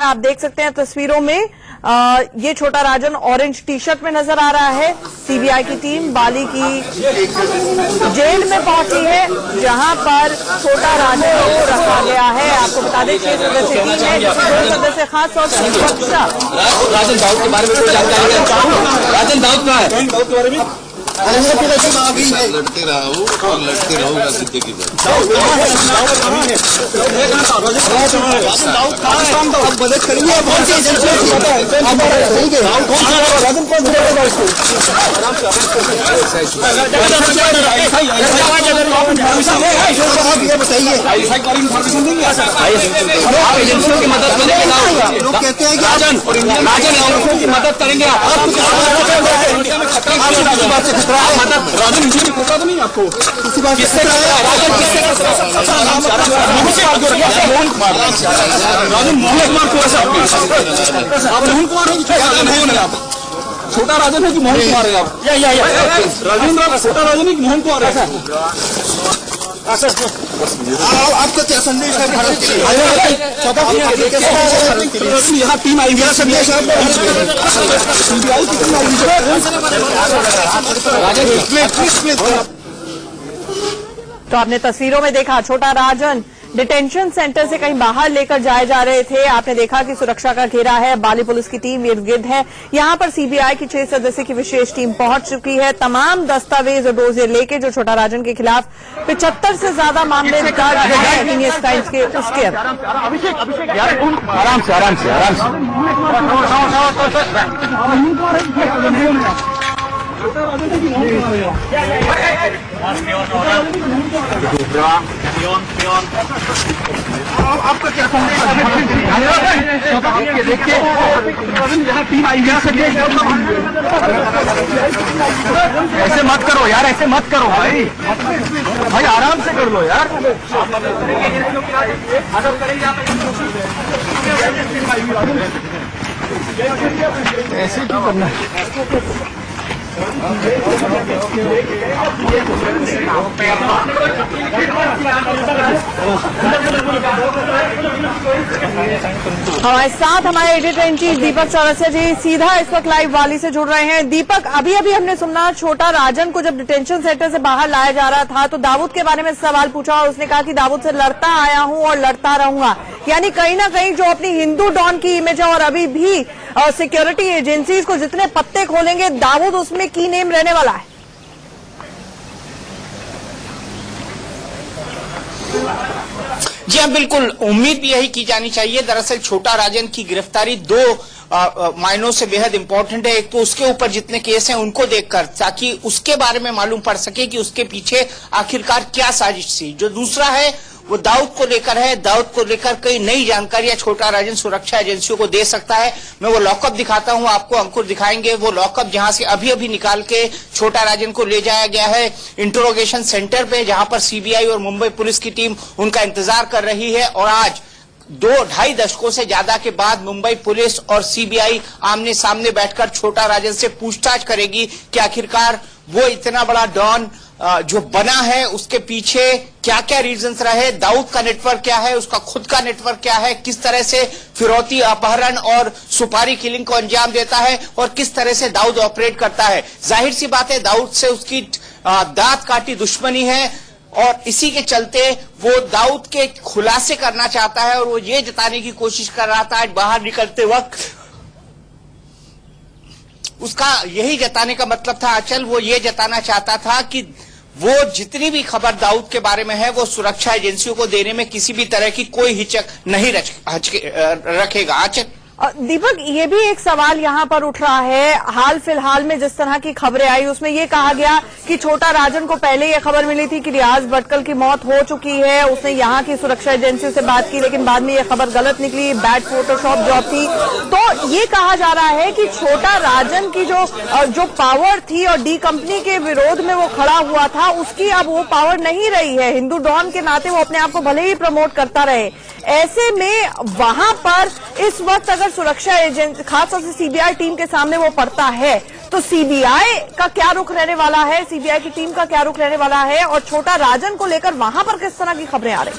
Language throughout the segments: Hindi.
आप देख सकते हैं तस्वीरों में ये छोटा राजन ऑरेंज टी शर्ट में नजर आ रहा है। सीबीआई की टीम बाली की जेल में पहुंची है जहां पर छोटा राजन को रखा गया है। आपको बता दें 6 सदस्यीय टीम है जिसमें 2 सदस्य खास तौर से सुरक्षा। राजन दाऊद के बारे में कोई जानकारी है? राजन दाऊद कहाँ है? दाऊद के बारे में लड़ते रहूंगा जिंदगी भर। मदद करेंगे एजेंसियों की मदद करेंगे। लोग कहते हैं कि राजन एजेंसियों की मदद करेंगे। राजन इंडिया में खतरा तो नहीं आपको? किसी बात किससे राजन किससे मोहन कुमार राजन मोहन कुमार को ऐसा आप मोहन कुमार हो कि आप छोटा राजन है कि मोहन कुमार है? आप राजेंद्र छोटा राजन है कि मोहन कुमार है? आपका क्या संदेश है भारत के लिए? यहाँ टीम आई हुई है। संदेश तो आपने तस्वीरों में देखा छोटा राजन डिटेंशन सेंटर से कहीं बाहर लेकर जाए जा रहे थे। आपने देखा कि सुरक्षा का घेरा है, बाली पुलिस की टीम इर्द गिर्द है। यहां पर सीबीआई की 6 सदस्य की विशेष टीम पहुंच चुकी है। तमाम दस्तावेज और डोजे लेके जो छोटा राजन के खिलाफ 75 से ज्यादा मामले दर्ज हैं हीनियस क्राइम्स के उसके आराम से आपका क्या संदेश देखिए यहाँ टीम आई है। ऐसे मत करो यार, ऐसे मत करो भाई आराम से कर लो यार। ऐसे क्यों करना है? हमारे साथ हमारे एडिटर इन चीफ दीपक चौरसिया जी सीधा इस वक्त लाइव वाली से जुड़ रहे हैं। दीपक, अभी हमने सुना छोटा राजन को जब डिटेंशन सेंटर से बाहर लाया जा रहा था तो दाऊद के बारे में सवाल पूछा और उसने कहा कि दाऊद से लड़ता आया हूं और लड़ता रहूंगा। यानी कहीं ना कहीं जो अपनी हिंदू डॉन की इमेज है और अभी भी सिक्योरिटी एजेंसीज को जितने पत्ते खोलेंगे दाऊद उसमें की नेम रहने वाला है। जी हाँ, बिल्कुल उम्मीद भी यही की जानी चाहिए। दरअसल छोटा राजन की गिरफ्तारी 2 मायनों से बेहद इंपॉर्टेंट है। एक तो उसके ऊपर जितने केस हैं उनको देखकर, ताकि उसके बारे में मालूम पड़ सके कि उसके पीछे आखिरकार क्या साजिश थी। जो दूसरा है वो दाऊद को लेकर है। दाऊद को लेकर कई नई जानकारियां छोटा राजन सुरक्षा एजेंसियों को दे सकता है। मैं वो लॉकअप दिखाता हूं आपको, अंकुर दिखाएंगे वो लॉकअप जहां से अभी निकाल के छोटा राजन को ले जाया गया है इंटरोगेशन सेंटर पे, जहां पर सीबीआई और मुंबई पुलिस की टीम उनका इंतजार कर रही है। और आज 2-2.5 दशकों से ज्यादा के बाद मुंबई पुलिस और सीबीआई आमने सामने बैठकर छोटा राजन से पूछताछ करेगी कि आखिरकार वो इतना बड़ा डॉन जो बना है उसके पीछे क्या क्या रीजंस रहे, दाऊद का नेटवर्क क्या है, उसका खुद का नेटवर्क क्या है, किस तरह से फिरौती, अपहरण और सुपारी किलिंग को अंजाम देता है और किस तरह से दाऊद ऑपरेट करता है। जाहिर सी बात है दाऊद से उसकी दांत काटी दुश्मनी है और इसी के चलते वो दाऊद के खुलासे करना चाहता है और वो ये जताने की कोशिश कर रहा था आज बाहर निकलते वक्त। उसका यही जताने का मतलब था आंचल, वो ये जताना चाहता था कि वो जितनी भी खबर दाऊद के बारे में है वो सुरक्षा एजेंसियों को देने में किसी भी तरह की कोई हिचक नहीं रखेगा। आंचल दीपक, ये भी एक सवाल यहाँ पर उठ रहा है। हाल फिलहाल में जिस तरह की खबरें आई उसमें ये कहा गया कि छोटा राजन को पहले ये खबर मिली थी कि रियाज भटकल की मौत हो चुकी है। उसने यहाँ की सुरक्षा एजेंसियों से बात की लेकिन बाद में ये खबर गलत निकली, बैड फोटोशॉप जॉब थी। तो ये कहा जा रहा है कि छोटा राजन की जो पावर थी और डी कंपनी के विरोध में वो खड़ा हुआ था उसकी अब वो पावर नहीं रही है। हिंदू डॉन के नाते वो अपने आप को भले ही प्रमोट करता रहे। ऐसे में वहां पर इस वक्त अगर सुरक्षा एजेंसी खासतौर से सीबीआई टीम के सामने वो पड़ता है तो सीबीआई का क्या रुख रहने वाला है, सीबीआई की टीम का क्या रुख रहने वाला है और छोटा राजन को लेकर वहां पर किस तरह की खबरें आ रही?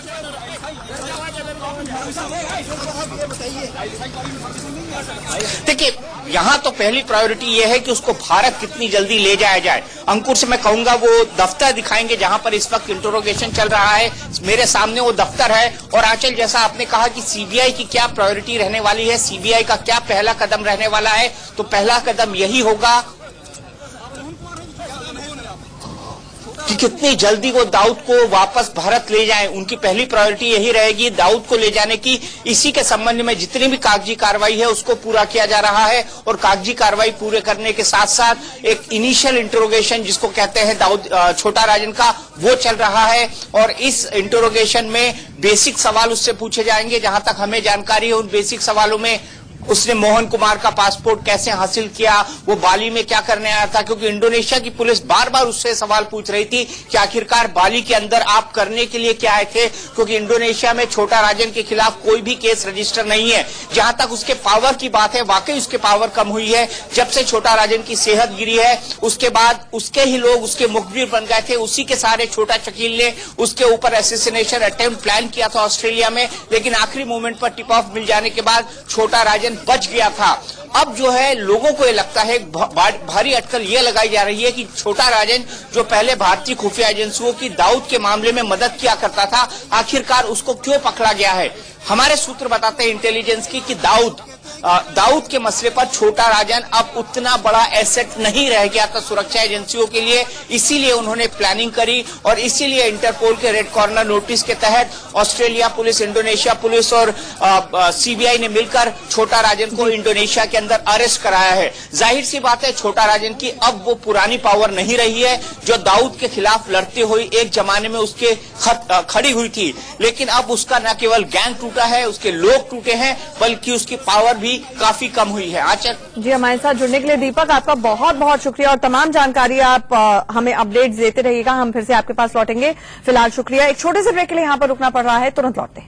देखिए, यहाँ तो पहली प्रायोरिटी ये है कि उसको भारत कितनी जल्दी ले जाया जाए। अंकुर से मैं कहूंगा वो दफ्तर दिखाएंगे जहां पर इस वक्त इंटरोगेशन चल रहा है। मेरे सामने वो दफ्तर है। और आंचल, जैसा आपने कहा कि सीबीआई की क्या प्रायोरिटी रहने वाली है, सीबीआई का क्या पहला कदम रहने वाला है, तो पहला कदम यही होगा कि कितनी जल्दी वो दाऊद को वापस भारत ले जाएं। उनकी पहली प्रायोरिटी यही रहेगी दाऊद को ले जाने की। इसी के संबंध में जितनी भी कागजी कार्रवाई है उसको पूरा किया जा रहा है। और कागजी कार्रवाई पूरे करने के साथ साथ एक इनिशियल इंटरोगेशन जिसको कहते हैं दाऊद छोटा राजन का, वो चल रहा है। और इस इंटरोगेशन में बेसिक सवाल उससे पूछे जाएंगे। जहां तक हमें जानकारी है, उन बेसिक सवालों में उसने मोहन कुमार का पासपोर्ट कैसे हासिल किया, वो बाली में क्या करने आया था, क्योंकि इंडोनेशिया की पुलिस बार बार उससे सवाल पूछ रही थी कि आखिरकार बाली के अंदर आप करने के लिए क्या आए थे, क्योंकि इंडोनेशिया में छोटा राजन के खिलाफ कोई भी केस रजिस्टर नहीं है। जहां तक उसके पावर की बात है, वाकई उसके पावर कम हुई है। जब से छोटा राजन की सेहत गिरी है उसके बाद उसके ही लोग उसके मुखबिर बन गए थे। उसी के सारे छोटा शकील ने उसके ऊपर असैसिनेशन अटेम्प्ट प्लान किया था ऑस्ट्रेलिया में, लेकिन आखिरी मोमेंट पर टिप ऑफ मिल जाने के बाद छोटा राजन बच गया था। अब जो है लोगों को ये लगता है, भारी अटकल ये लगाई जा रही है कि छोटा राजन जो पहले भारतीय खुफिया एजेंसियों की दाऊद के मामले में मदद किया करता था, आखिरकार उसको क्यों पकड़ा गया है। हमारे सूत्र बताते हैं इंटेलिजेंस की कि दाऊद के मसले पर छोटा राजन अब उतना बड़ा एसेट नहीं रह गया था सुरक्षा एजेंसियों के लिए। इसीलिए उन्होंने प्लानिंग करी और इसीलिए इंटरपोल के रेड कॉर्नर नोटिस के तहत ऑस्ट्रेलिया पुलिस, इंडोनेशिया पुलिस और सीबीआई ने मिलकर छोटा राजन को इंडोनेशिया के अंदर अरेस्ट कराया है। जाहिर सी बात है छोटा राजन की अब वो पुरानी पावर नहीं रही है जो दाऊद के खिलाफ लड़ते हुए एक जमाने में उसके खड़ी हुई थी। लेकिन अब उसका न केवल गैंग टूटा है, उसके लोग टूटे हैं, बल्कि उसकी पावर भी काफी कम हुई है। आंचल जी, हमारे साथ जुड़ने के लिए दीपक आपका बहुत बहुत शुक्रिया और तमाम जानकारी आप हमें अपडेट्स देते रहिएगा। हम फिर से आपके पास लौटेंगे। फिलहाल शुक्रिया। एक छोटे से ब्रेक के लिए यहाँ पर रुकना पड़ रहा है, तुरंत लौटते हैं।